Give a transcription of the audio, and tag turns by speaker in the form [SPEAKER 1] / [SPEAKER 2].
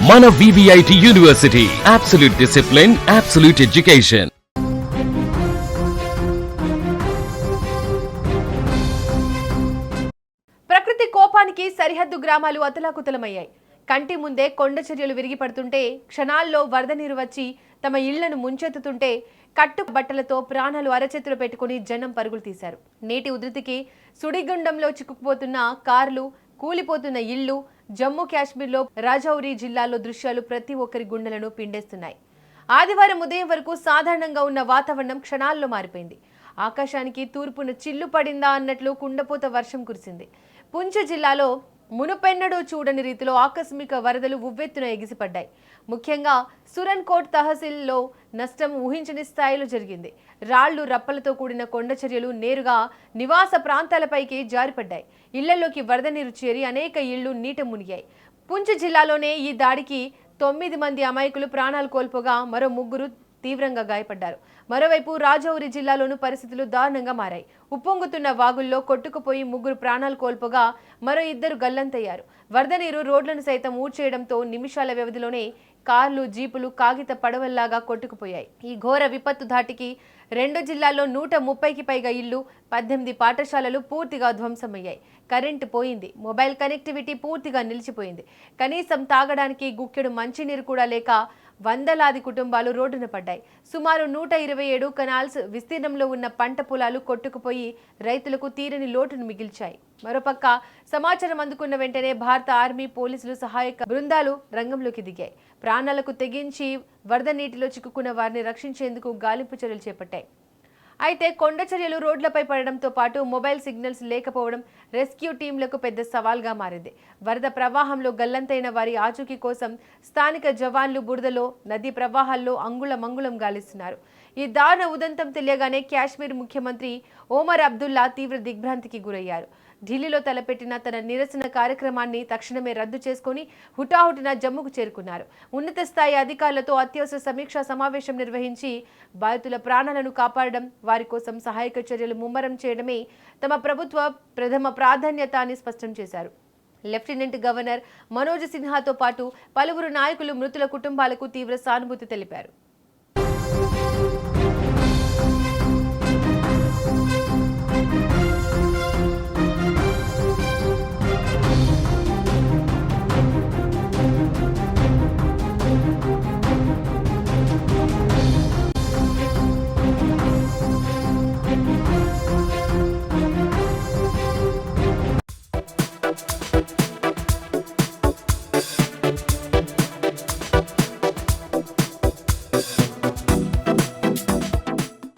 [SPEAKER 1] మన VVIT university, absolute discipline, absolute education.
[SPEAKER 2] ప్రకృతి కోపానికి సరిహద్దు గ్రామాలు అతలాకుతలమయ్యాయి. కంటి ముందే కొండ చర్యలు విరిగి పడుతుంటే, క్షణాల్లో వరద నీరు వచ్చి తమ ఇళ్లను ముంచెత్తుతుంటే కట్టు బట్టలతో ప్రాణాలు అరచేతులు పెట్టుకుని జనం పరుగులు తీశారు. నీటి ఉధృతికి సుడిగుండంలో చిక్కుకుపోతున్న కార్లు, కూలిపోతున్న ఇళ్లు, జమ్మూ కాశ్మీర్లో రాజౌరి జిల్లాలో దృశ్యాలు ప్రతి ఒక్కరి గుండెలను పిండేస్తున్నాయి. ఆదివారం ఉదయం వరకు సాధారణంగా ఉన్న వాతావరణం క్షణాల్లో మారిపోయింది. ఆకాశానికి తూర్పున చిల్లు పడిందా అన్నట్లు కుండపోత వర్షం కురిసింది. పుంచ్ జిల్లాలో మునుపెన్నడూ చూడని రీతిలో ఆకస్మిక వరదలు ఉవ్వెత్తున ఎగిసిపడ్డాయి. ముఖ్యంగా సురన్కోట్ తహసీల్లో నష్టం ఊహించని స్థాయిలో జరిగింది. రాళ్లు, రప్పలతో కూడిన కొండ చర్యలు నేరుగా నివాస ప్రాంతాలపైకి జారిపడ్డాయి. ఇళ్లలోకి వరద నీరు చేరి అనేక ఇళ్లు నీట మునిగాయి. పుంచ్ జిల్లాలోనే ఈ దాడికి 9 మంది అమాయకులు ప్రాణాలు కోల్పోగా మరో 3 తీవ్రంగా గాయపడ్డారు. మరోవైపు రాజౌరి జిల్లాలోనూ పరిస్థితులు దారుణంగా మారాయి. ఉప్పొంగుతున్న వాగుల్లో కొట్టుకుపోయి 3 ప్రాణాలు కోల్పోగా మరో 2 గల్లంతయ్యారు. వరద నీరు రోడ్లను సైతం ఊడ్చేయడంతో నిమిషాల వ్యవధిలోనే కార్లు, జీపులు కాగిత పడవల్లాగా కొట్టుకుపోయాయి. ఈ ఘోర విపత్తు ధాటికి 2 జిల్లాల్లో 130కి పైగా ఇళ్లు, 18 పాఠశాలలు పూర్తిగా ధ్వంసమయ్యాయి. కరెంటు పోయింది. మొబైల్ కనెక్టివిటీ పూర్తిగా నిలిచిపోయింది. కనీసం తాగడానికి గుక్కెడు మంచినీరు కూడా లేక వందలాది కుటుంబాలు రోడ్డున పడ్డాయి. సుమారు 127 కెనాల్స్ విస్తీర్ణంలో ఉన్న పంట పొలాలు కొట్టుకుపోయి రైతులకు తీరని లోటును మిగిల్చాయి. మరోపక్క సమాచారం అందుకున్న వెంటనే భారత ఆర్మీ, పోలీసులు, సహాయక బృందాలు రంగంలోకి దిగాయి. ప్రాణాలకు తెగించి వరద నీటిలో చిక్కుకున్న వారిని రక్షించేందుకు గాలింపు చర్యలు చేపట్టాయి. అయితే కొండ చర్యలు రోడ్లపై పడడంతో పాటు మొబైల్ సిగ్నల్స్ లేకపోవడం రెస్క్యూ టీంలకు పెద్ద సవాల్గా మారింది. వరద ప్రవాహంలో గల్లంతైన వారి ఆచూకీ కోసం స్థానిక జవాన్లు బురదలో, నదీ ప్రవాహాల్లో అంగుళమంగుళం గాలిస్తున్నారు. ఈ దారుణ ఉదంతం తెలియగానే కాశ్మీర్ ముఖ్యమంత్రి ఒమర్ అబ్దుల్లా తీవ్ర దిగ్భ్రాంతికి గురయ్యారు. ఢిల్లీలో తలపెట్టిన తన నిరసన కార్యక్రమాన్ని తక్షణమే రద్దు చేసుకుని హుటాహుటిన జమ్మూకు చేరుకున్నారు. ఉన్నత స్థాయి అధికారులతో అత్యవసర సమీక్షా సమావేశం నిర్వహించి బాధితుల ప్రాణాలను కాపాడడం, వారి కోసం సహాయక చర్యలు ముమ్మరం చేయడమే తమ ప్రభుత్వ ప్రథమ ప్రాధాన్యత అని స్పష్టం చేశారు. లెఫ్టినెంట్ గవర్నర్ మనోజ్ సిన్హాతో పాటు పలువురు నాయకులు మృతుల కుటుంబాలకు తీవ్ర సానుభూతి తెలిపారు.